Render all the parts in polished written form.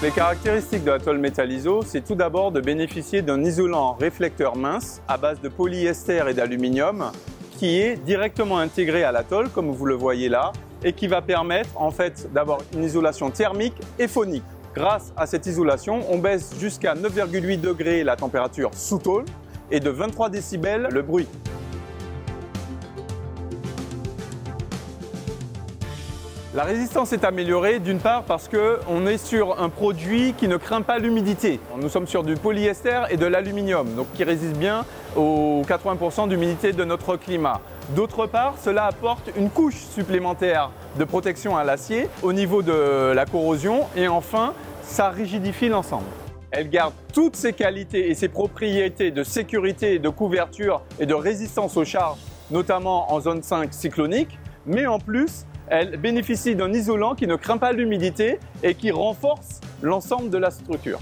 Les caractéristiques de la tôle Metalliso, c'est tout d'abord de bénéficier d'un isolant réflecteur mince à base de polyester et d'aluminium qui est directement intégré à la tôle, comme vous le voyez là, et qui va permettre en fait d'avoir une isolation thermique et phonique. Grâce à cette isolation, on baisse jusqu'à 9,8 degrés la température sous tôle et de 23 décibels le bruit. La résistance est améliorée d'une part parce qu'on est sur un produit qui ne craint pas l'humidité. Nous sommes sur du polyester et de l'aluminium, donc qui résiste bien aux 80% d'humidité de notre climat. D'autre part, cela apporte une couche supplémentaire de protection à l'acier au niveau de la corrosion et enfin, ça rigidifie l'ensemble. Elle garde toutes ses qualités et ses propriétés de sécurité, de couverture et de résistance aux charges, notamment en zone 5 cyclonique, mais en plus, elle bénéficie d'un isolant qui ne craint pas l'humidité et qui renforce l'ensemble de la structure.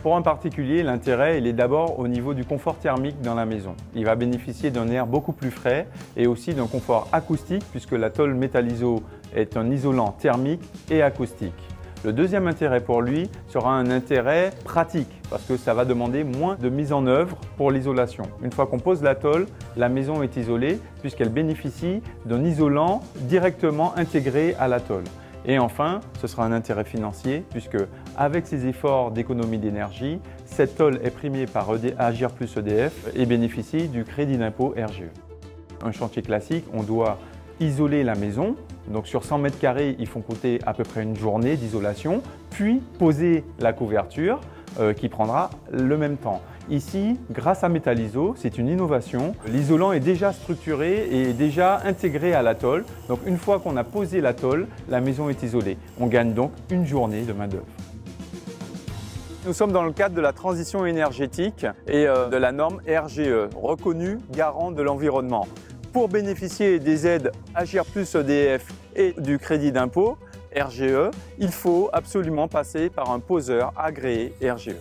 Pour un particulier, l'intérêt il est d'abord au niveau du confort thermique dans la maison. Il va bénéficier d'un air beaucoup plus frais et aussi d'un confort acoustique puisque la tôle Metalliso est un isolant thermique et acoustique. Le deuxième intérêt pour lui sera un intérêt pratique parce que ça va demander moins de mise en œuvre pour l'isolation. Une fois qu'on pose la tôle, la maison est isolée puisqu'elle bénéficie d'un isolant directement intégré à la tôle. Et enfin, ce sera un intérêt financier puisque avec ses efforts d'économie d'énergie, cette tôle est primée par Agir Plus EDF et bénéficie du crédit d'impôt RGE. Un chantier classique, on doit isoler la maison. Donc sur 100 mètres carrés, il faut compter à peu près une journée d'isolation, puis poser la couverture qui prendra le même temps. Ici, grâce à Metalliso, c'est une innovation. L'isolant est déjà structuré et déjà intégré à la tôle. Donc une fois qu'on a posé la tôle, la maison est isolée. On gagne donc une journée de main-d'œuvre. Nous sommes dans le cadre de la transition énergétique et de la norme RGE, reconnue garant de l'environnement. Pour bénéficier des aides Agir Plus EDF et du crédit d'impôt RGE, il faut absolument passer par un poseur agréé RGE.